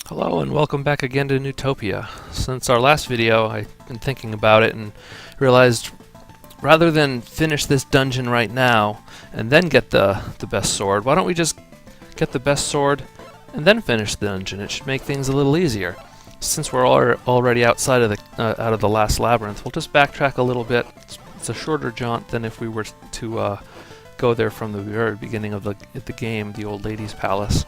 Hello and welcome back again to Neutopia. Since our last video, I've been thinking about it and realized rather than finish this dungeon right now and then get the best sword, why don't we just get the best sword and then finish the dungeon? It should make things a little easier. Since we're already outside of the last labyrinth, we'll just backtrack a little bit. It's a shorter jaunt than if we were to go there from the very beginning of the game, the old lady's palace.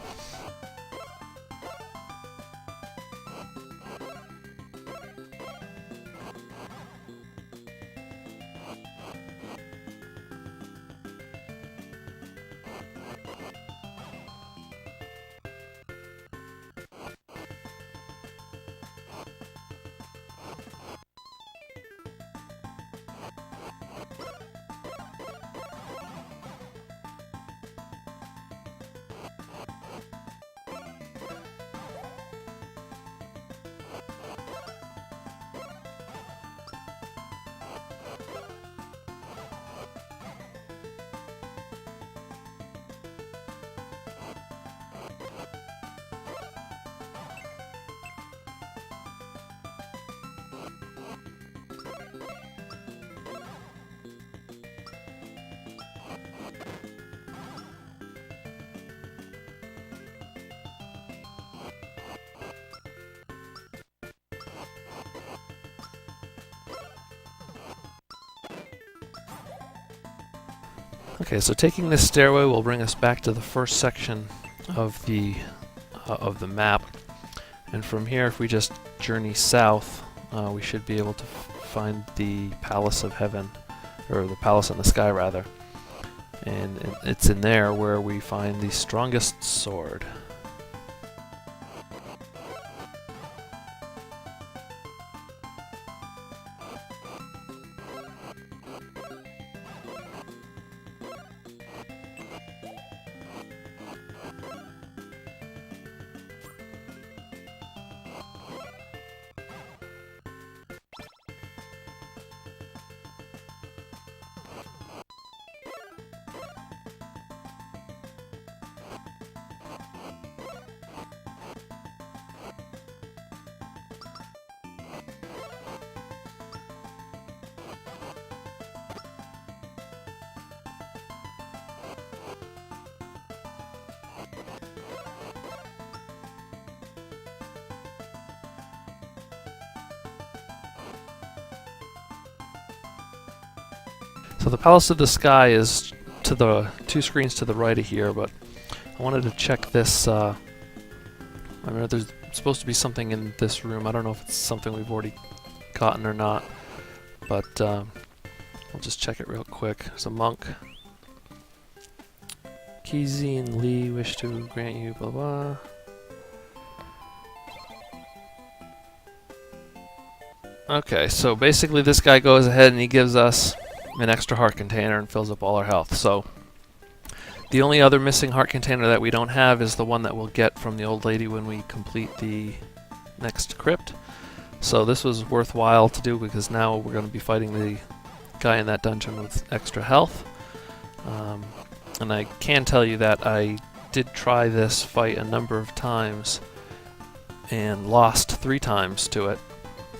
Okay, so taking this stairway will bring us back to the first section of the map, and from here, if we just journey south, we should be able to find the Palace of Heaven, or the Palace in the Sky, rather. And it's in there where we find the strongest sword. So the Palace of the Sky is to the 2 screens to the right of here, but I wanted to check this. I mean, there's supposed to be something in this room. I don't know if it's something we've already gotten or not, but I'll just check it real quick. There's a monk. Kizi and Lee wish to grant you blah blah. Okay, so basically this guy goes ahead and he gives us an extra heart container and fills up all our health. So the only other missing heart container that we don't have is the one that we'll get from the old lady when we complete the next crypt. So this was worthwhile to do because now we're going to be fighting the guy in that dungeon with extra health. And I can tell you that I did try this fight a number of times and lost 3 times to it.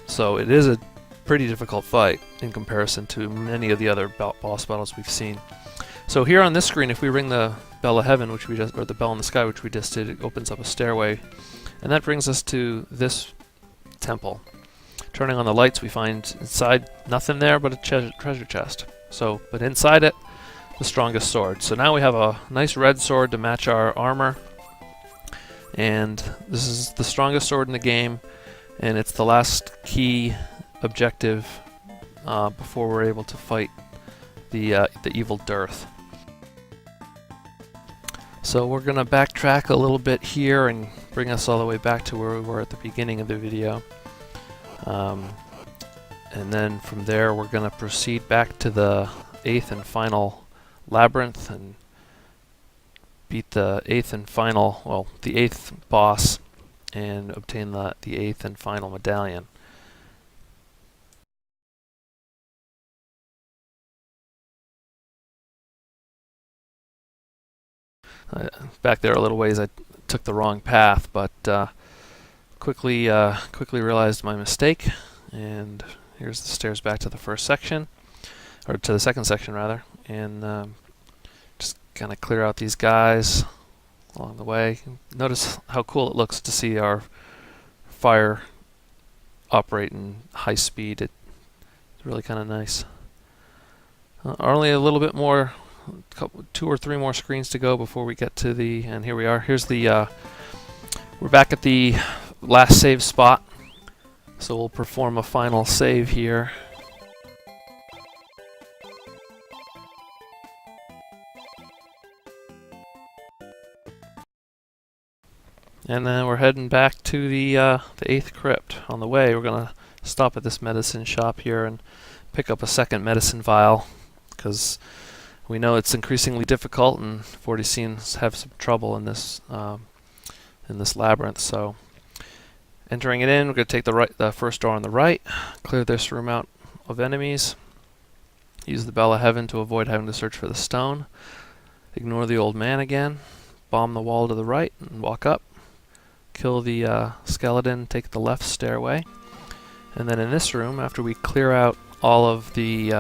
So it is a pretty difficult fight in comparison to many of the other boss battles we've seen. So here on this screen, if we ring the Bell of Heaven, which we just, or the Bell in the Sky, which we just did, it opens up a stairway, and that brings us to this temple. Turning on the lights, we find inside nothing there but a treasure chest. So, but inside it, the strongest sword. So now we have a nice red sword to match our armor, and this is the strongest sword in the game, and it's the last key objective before we're able to fight the evil dearth. So we're gonna backtrack a little bit here and bring us all the way back to where we were at the beginning of the video, and then from there we're gonna proceed back to the 8th and final labyrinth and beat the 8th and final, well, the 8th boss, and obtain the 8th and final medallion. Back there a little ways I took the wrong path, but quickly realized my mistake, and here's the stairs back to the first section, or to the second section rather, and just kind of clear out these guys along the way. Notice how cool it looks to see our fire operate in high speed. It's really kind of nice. Only a little bit more, 2 or 3 more screens to go before we get to the, and here we are. Here's the, we're back at the last save spot, so we'll perform a final save here. And then we're heading back to the 8th crypt. On the way, we're going to stop at this medicine shop here and pick up a second medicine vial, because we know it's increasingly difficult, and 40 scenes have some trouble in this labyrinth. So, entering it in, we're going to take the first door on the right, clear this room out of enemies, use the Bell of Heaven to avoid having to search for the stone, ignore the old man again, bomb the wall to the right, and walk up. Kill the skeleton, take the left stairway, and then in this room, after we clear out all of the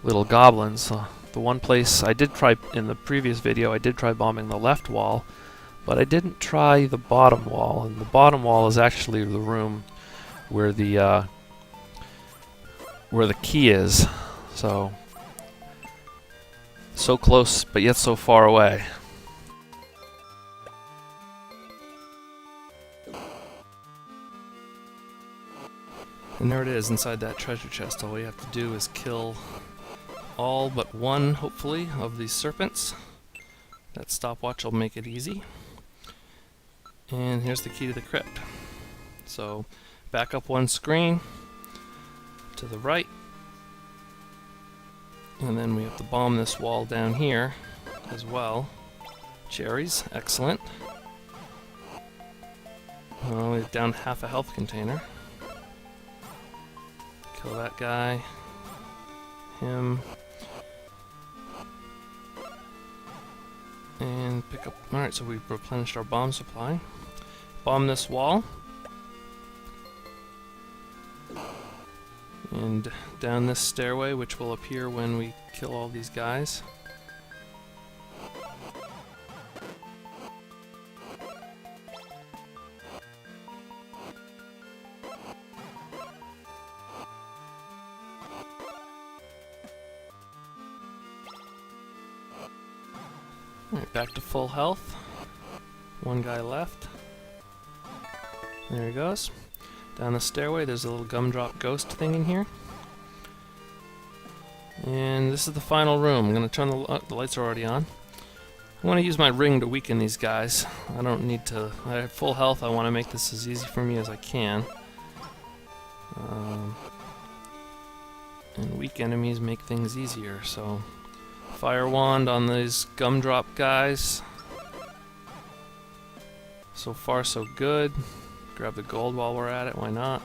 little goblins, the one place I did try in the previous video, I did try bombing the left wall, but I didn't try the bottom wall, and the bottom wall is actually the room where the key is. So close, but yet so far away. And there it is, inside that treasure chest. All we have to do is kill all but one, hopefully, of these serpents. That stopwatch will make it easy. And here's the key to the crypt. So, back up one screen, to the right. And then we have to bomb this wall down here as well. Cherries, excellent. We're down half a health container. Kill that guy, him, and pick up. Alright, so we've replenished our bomb supply. Bomb this wall, and down this stairway, which will appear when we kill all these guys. Alright, back to full health. One guy left. There he goes. Down the stairway, there's a little gumdrop ghost thing in here. And this is the final room. I'm going to turn the lights are already on. I want to use my ring to weaken these guys. I don't need to. I have full health. I want to make this as easy for me as I can. And weak enemies make things easier, so fire wand on these gumdrop guys. So far so good. Grab the gold while we're at it, why not?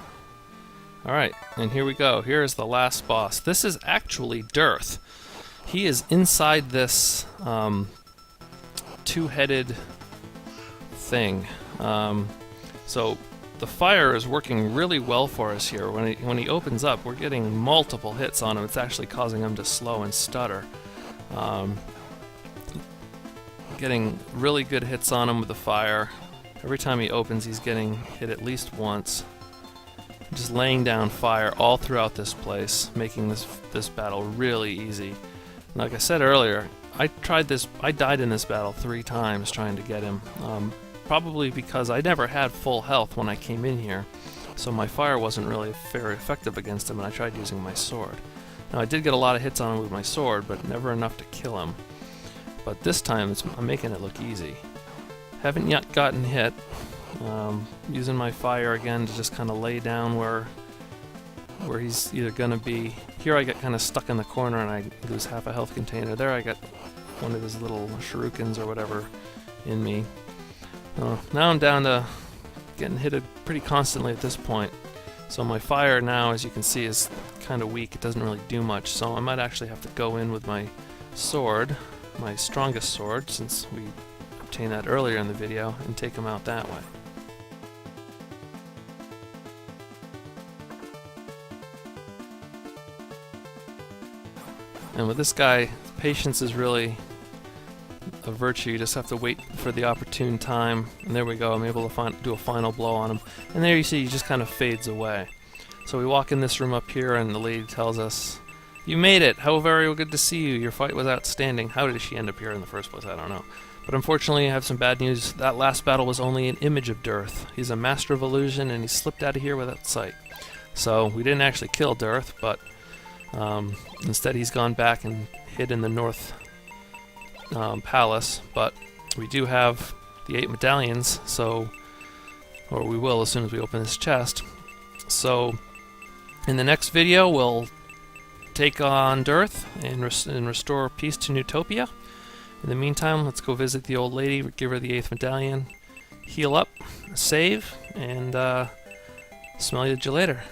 Alright, and here we go. Here is the last boss. This is actually Dearth. He is inside this two-headed thing. So the fire is working really well for us here. When he opens up, we're getting multiple hits on him. It's actually causing him to slow and stutter. Getting really good hits on him with the fire. Every time he opens, he's getting hit at least once. Just laying down fire all throughout this place, making this battle really easy. Like I said earlier, I died in this battle 3 times trying to get him. Probably because I never had full health when I came in here, so my fire wasn't really very effective against him, and I tried using my sword. Now I did get a lot of hits on him with my sword, but never enough to kill him. But this time I'm making it look easy. Haven't yet gotten hit. Using my fire again to just kind of lay down where he's either gonna be. Here I get kind of stuck in the corner and I lose half a health container. There I got one of his little shurikens or whatever in me. Now I'm down to getting hit pretty constantly at this point. So my fire now, as you can see, is kind of weak. It doesn't really do much. So I might actually have to go in with my sword, my strongest sword, since we obtained that earlier in the video, and take him out that way. And with this guy, patience is really a virtue. You just have to wait for the opportune time. And there we go, I'm able to do a final blow on him. And there you see he just kind of fades away. So we walk in this room up here and the lady tells us, "You made it! How very good to see you. Your fight was outstanding." How did she end up here in the first place? I don't know. But unfortunately, I have some bad news. That last battle was only an image of Dearth. He's a master of illusion, and he slipped out of here without sight. So we didn't actually kill Dearth, but instead he's gone back and hid in the North Palace. But we do have the 8 medallions, so, or we will as soon as we open this chest. So in the next video, we'll take on Dearth and restore peace to Neutopia. In the meantime, let's go visit the old lady, give her the 8th medallion, heal up, save, and smell you later.